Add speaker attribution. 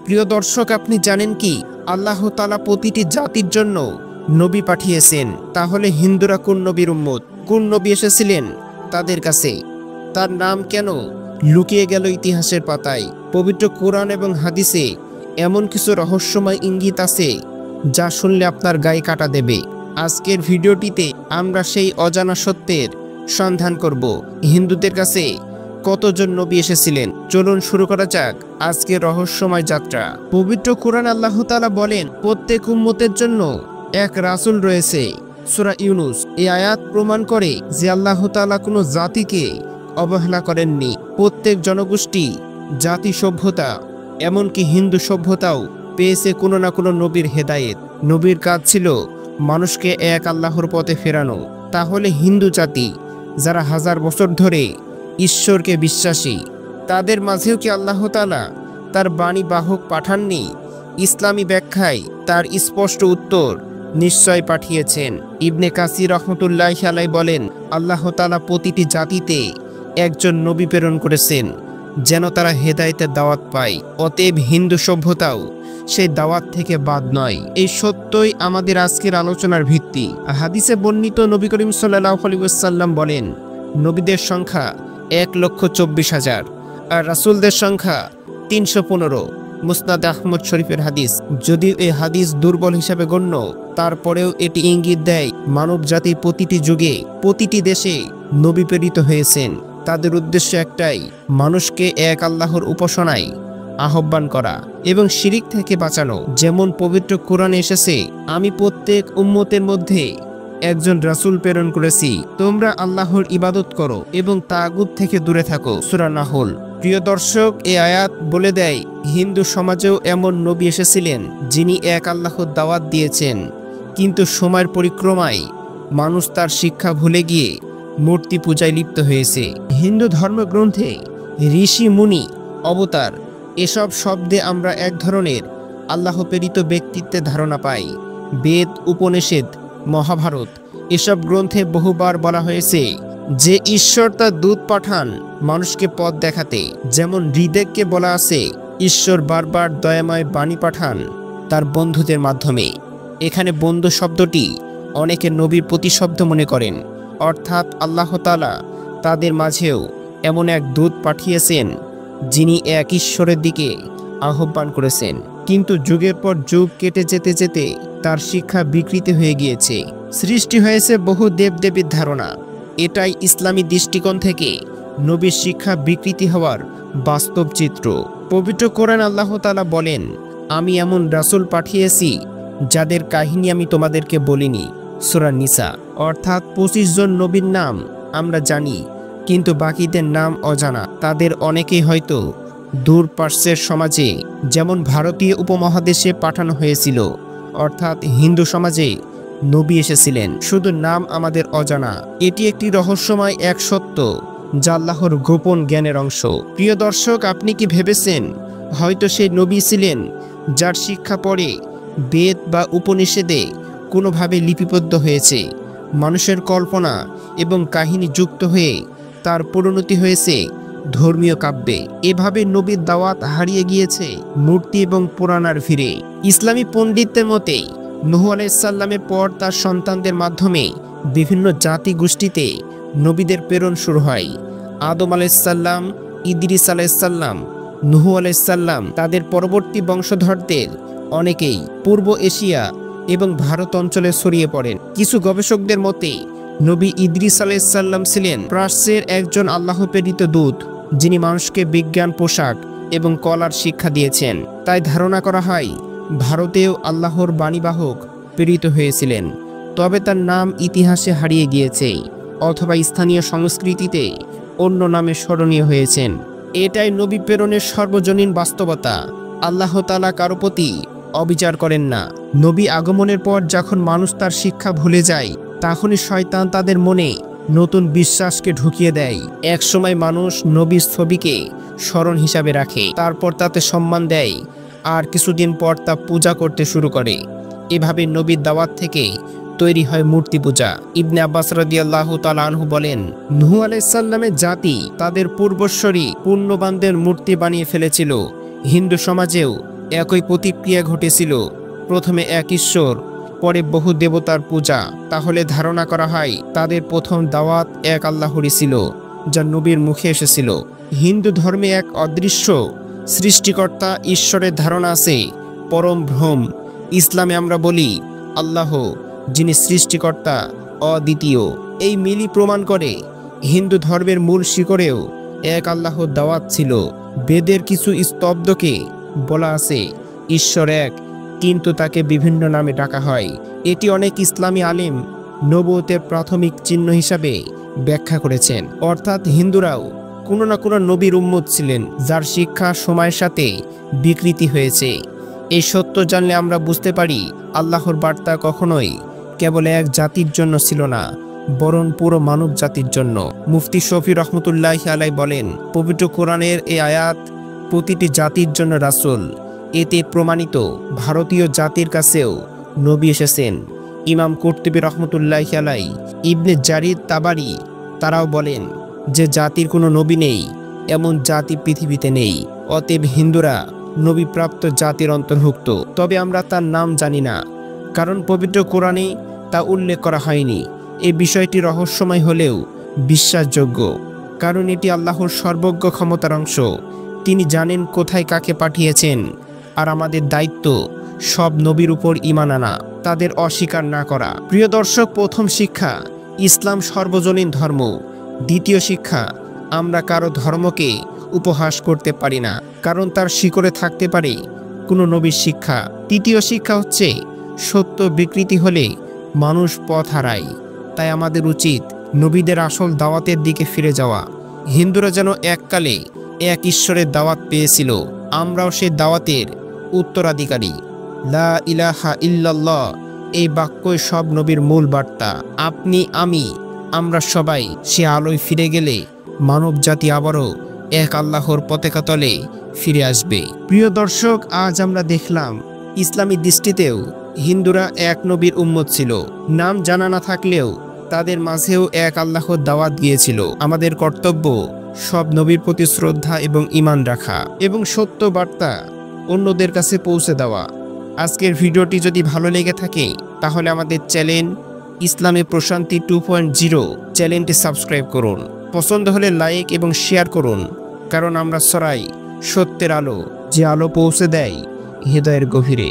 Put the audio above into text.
Speaker 1: প্রিয় দর্শক, আপনি জানেন কি আল্লাহ তাআলা প্রতিটি জাতির জন্য নবী পাঠিয়েছেন? তাহলে হিন্দুরা কোন নবীর উম্মত? কোন নবী এসেছিলেন তাদের কাছে? তার নাম কেন লুকিয়ে গেল ইতিহাসের পাতায়? পবিত্র কোরআন এবং হাদিসে এমন কিছু রহস্যময় ইঙ্গিত আছে যা শুনলে আপনার গায়ে কাটা দেবে। আজকের ভিডিওটিতে আমরা সেই অজানা সত্যের সন্ধান করব। হিন্দুদের কাছে কতজন নবী এসেছিলেন? চলুন শুরু করা যাক আজকের রহস্যময় যাত্রা। পবিত্র কোরআন আল্লাহ তাআলা বলেন, প্রত্যেক উম্মতের জন্য এক রাসূল রয়েছে। সূরা ইউনূস। এই আয়াত প্রমাণ করে যে আল্লাহ তাআলা কোনো জাতিকে অবহেলা করেননি। প্রত্যেক জনগোষ্ঠী, জাতি, সভ্যতা, এমনকি হিন্দু সভ্যতাও পেয়েছে কোনো না কোনো নবীর হেদায়েত। নবীর কাজ ছিল মানুষকে এক আল্লাহর পথে ফেরানো। তাহলে হিন্দু জাতি যারা হাজার বছর ধরে ঈশ্বরকে বিশ্বাসী, তাদের মাঝেও কি আল্লাহ তাআলা তার বাণী বাহক পাঠাননি? ইসলামী ব্যাখ্যায় তার স্পষ্ট উত্তর নিশ্চয় পাঠিয়েছেন। ইবনে কাসির রাহমাতুল্লাহি আলাইহি বলেন, আল্লাহ তাআলা প্রতিটি জাতিতে একজন নবী প্রেরণ করেছেন যেন তারা হেদায়েতের দাওয়াত পায়। অতএব হিন্দু সভ্যতাও সেই দাওয়াত থেকে বাদ নয়। এই সত্যই আমাদের আজকের আলোচনার ভিত্তি। হাদিসে বর্ণিত নবী করিম সাল্লাল্লাহু আলাইহি ওয়াসাল্লাম বলেন, নবীদের সংখ্যা 1,24,000 আর রাসূলদের সংখ্যা 315। মুসনাদ আহমদ শরীফের হাদিস। যদিও এই হাদিস দুর্বল হিসাবে গণ্য, তারপরেও এটি ইঙ্গিত দেয় মানব জাতির প্রতিটি যুগে, প্রতিটি দেশে নবী প্রেরিত হয়েছেন। তাদের উদ্দেশ্য একটাই, মানুষকে এক আল্লাহর উপাসনায় আহ্বান করা এবং শিরিক থেকে বাঁচানো। যেমন পবিত্র কোরআনে এসেছে, আমি প্রত্যেক উম্মতের মধ্যে একজন রাসূল প্রেরণ করেছি, তোমরা আল্লাহর ইবাদত করো এবং তাগুত থেকে দূরে থাকো। সূরা নাহল। প্রিয় দর্শক, এই আয়াত বলে দেয় হিন্দু সমাজেও এমন নবী এসেছিলেন যিনি এক আল্লাহর দাওয়াত দিয়েছেন, কিন্তু সময়ের পরিক্রমায় মানুষ তার শিক্ষা ভুলে গিয়ে মূর্তি পূজায় লিপ্ত হয়েছে। হিন্দু ধর্মগ্রন্থে ঋষি, মুনি, অবতার এসব শব্দে আমরা এক ধরনের আল্লাহ প্রেরিত ব্যক্তিত্বের ধারণা পাই। বেদ, উপনিষদ, মহাভারত এসব গ্রন্থে বহুবার বলা হয়েছে যে ঈশ্বর তার দূত পাঠান মানুষকে পথ দেখাতে। যেমন ঋদেবকে বলা আছে, ঈশ্বর বারবার দয়াময় বাণী পাঠান তার বন্ধুদের মাধ্যমে। এখানে বন্ধু শব্দটি অনেকে নবীর প্রতিশব্দ মনে করেন, অর্থাৎ আল্লাহ তাআলা তাদের মাঝেও এমন এক দূত পাঠিয়েছেন যিনি এক ঈশ্বরের দিকে আহ্বান করেছেন। কিন্তু যুগের পর যুগ কেটে যেতে যেতে তার শিক্ষা বিকৃত হয়ে গিয়েছে। সৃষ্টি হয়েছে বহু দেবদেবীর ধারণা। এটাই ইসলামী দৃষ্টিকোণ থেকে নবীর শিক্ষা বিকৃতি হওয়ার বাস্তব চিত্র। পবিত্র কোরআন আল্লাহ তাআলা বলেন, আমি এমন রাসূল পাঠিয়েছি যাদের কাহিনী আমি তোমাদেরকে বলিনি। সূরা নিসা। অর্থাৎ 25 জন নবীর নাম আমরা জানি, কিন্তু বাকিদের নাম অজানা। তাদের অনেকেই হয়তো দূর পার্শ্বের সমাজে, যেমন ভারতীয় উপমহাদেশে পাঠানো হয়েছিল, অর্থাৎ হিন্দু সমাজে নবী এসেছিলেন, শুধু নাম আমাদের অজানা। এটি একটি রহস্যময় এক সত্য যা আল্লাহর গোপন জ্ঞানের অংশ। প্রিয় দর্শক, আপনি কি ভেবেছেন হয়তো সেই নবী ছিলেন যার শিক্ষা পড়ে বেদ বা উপনিষদে কোনোভাবে লিপিবদ্ধ হয়েছে? মানুষের কল্পনা এবং কাহিনী যুক্ত হয়ে তার পরিণতি হয়েছে ধর্মীয় কাব্যে। এভাবে নবীর দাওয়াত হারিয়ে গিয়েছে মূর্তি এবং পুরাণার ভিড়ে। ইসলামী পণ্ডিতদের মতে নূহ আলাইহিস সালামের পর তার সন্তানদের মাধ্যমে বিভিন্ন জাতি গোষ্ঠীতে নবীদের প্রেরণ শুরু হয়। আদম আলাইহিস সালাম, ইদ্রিস আলাইহিস সালাম, নূহ আলাইহিস সালাম, তাদের পরবর্তী বংশধরদের অনেকেই পূর্ব এশিয়া এবং ভারত অঞ্চলে ছড়িয়ে পড়েন। কিছু গবেষকদের মতে নবী ইদ্রিস আলাইহিস সালাম ছিলেন প্রাচ্যের একজন আল্লাহ প্রেরিত দূত যিনি মানুষকে বিজ্ঞান, পোশাক এবং কলার শিক্ষা দিয়েছেন। তাই ধারণা করা হয় ভারতেও আল্লাহর বাণীবাহক প্রেরিত হয়েছিলেন, তবে তার নাম ইতিহাসে হারিয়ে গিয়েছে অথবা স্থানীয় সংস্কৃতিতে অন্য নামে স্মরণীয় হয়েছেন। এটাই নবী প্রেরণের সর্বজনীন বাস্তবতা। আল্লাহ তাআলা কারো প্রতি অবিচার করেন না। নবী আগমনের পর যখন মানুষ তার শিক্ষা ভুলে যায়, তখনই শয়তান তাদের মনে নতুন বিশ্বাসকে ঢুকিয়ে দেয়। একসময় মানুষ নবীর ছবিকে স্মরণ হিসাবে রাখে, তারপর তাতে সম্মান দেয়, আর কিছুদিন পর তা পূজা করতে শুরু করে। এভাবে নবীর দাওয়াত থেকে তৈরি হয় মূর্তি পূজা। ইবনে আব্বাস রাদিয়াল্লাহু তাআলা আনহু বলেন, নূহ আলাইহিস সালামের জাতি তাদের পূর্বসূরি পুণ্যবানদের মূর্তি বানিয়ে ফেলেছিল। হিন্দু সমাজেও একই প্রতিক্রিয়া ঘটেছিল। প্রথমে এক ঈশ্বর, পরে বহু দেবতার পূজা। তাহলে ধারণা করা হয় তাদের প্রথম দাওয়াত এক আল্লাহরই ছিল, যা নবীর মুখে এসেছিল। হিন্দু ধর্মে এক অদৃশ্য সৃষ্টিকর্তা ঈশ্বরের ধারণা আছে, পরম ভ্রম। ইসলামে আমরা বলি আল্লাহ, যিনি সৃষ্টিকর্তা, অদ্বিতীয়। এই মিলই প্রমাণ করে হিন্দু ধর্মের মূল শিকড়েও এক আল্লাহর দাওয়াত ছিল। বেদের কিছু স্তব্ধকে বলা আছে ঈশ্বর এক, কিন্তু তাকে বিভিন্ন নামে ডাকা হয়। এটি অনেক ইসলামী আলেম নবুয়তের প্রাথমিক চিহ্ন হিসাবে ব্যাখ্যা করেছেন। অর্থাৎ হিন্দুরাও কোনো না কোনো নবীর উম্মত ছিলেন, যার শিক্ষা সময়ের সাথে বিকৃতি হয়েছে। এই সত্য জানলে আমরা বুঝতে পারি আল্লাহর বার্তা কখনোই কেবল এক জাতির জন্য ছিল না, বরং পুরো মানব জাতির জন্য। মুফতি শফি রহমতুল্লাহি আলাইহি বলেন, পবিত্র কোরআনের এই আয়াত প্রতিটি জাতির জন্য রাসূল। এতে প্রমাণিত ভারতীয় জাতির কাছেও নবী এসেছেন। ইমাম কুরতুবী রহমতুল্লাহি আলাইহি, ইবনে জারির তাবারি তারাও বলেন যে জাতির কোনো নবী নেই, এমন জাতি পৃথিবীতে নেই। অতএব হিন্দুরা নবীপ্রাপ্ত জাতির অন্তর্ভুক্ত, তবে আমরা তার নাম জানি না, কারণ পবিত্র কোরআনে তা উল্লেখ করা হয়নি। এই বিষয়টি রহস্যময় হলেও বিশ্বাসযোগ্য, কারণ এটি আল্লাহর সর্বজ্ঞ ক্ষমতার অংশ। তিনি জানেন কোথায় কাকে পাঠিয়েছেন। আর আমাদের দায়িত্ব সব নবীর উপর ঈমান আনা, তাদের অস্বীকার না করা। প্রিয় দর্শক, প্রথম শিক্ষা, ইসলাম সর্বজনীন ধর্ম। দ্বিতীয় শিক্ষা, আমরা কারো ধর্মকে উপহাস করতে পারি না, কারণ তার শিকড়ে থাকতে পারে কোনো নবীর শিক্ষা। তৃতীয় শিক্ষা হচ্ছে সত্য বিকৃতি হলে মানুষ পথ হারায়, তাই আমাদের উচিত নবীদের আসল দাওয়াতের দিকে ফিরে যাওয়া। হিন্দুরা যেন এককালে এক ঈশ্বরের দাওয়াত পেয়েছিল, আমরাও সেই দাওয়াতের উত্তরাধিকারী। লা ইলাহা ইল্লাল্লাহ, এই বাক্যই সব নবীর মূল বার্তা। আপনি, আমি, আমরা সবাই সে আলোয় ফিরে গেলে মানব জাতি আবারও এক আল্লাহর পতাকা তলে ফিরে আসবে। প্রিয় দর্শক, আজ আমরা দেখলাম ইসলামী দৃষ্টিতেও হিন্দুরা এক নবীর উম্মত ছিল। নাম জানা না থাকলেও তাদের মাঝেও এক আল্লাহর দাওয়াত গিয়েছিল। আমাদের কর্তব্য সব নবীর প্রতি শ্রদ্ধা এবং ঈমান রাখা, এবং সত্য বার্তা অন্যদের কাছে পৌঁছে দেওয়া। আজকের ভিডিওটি যদি ভালো লেগে থাকে তাহলে আমাদের চ্যানেল ইসলামে প্রশান্তি 2.0 চ্যানেলটি সাবস্ক্রাইব করুন। পছন্দ হলে লাইক এবং শেয়ার করুন, কারণ আমরা ছড়াই সত্যের আলো, যে আলো পৌঁছে দেয় হৃদয়ের গভীরে।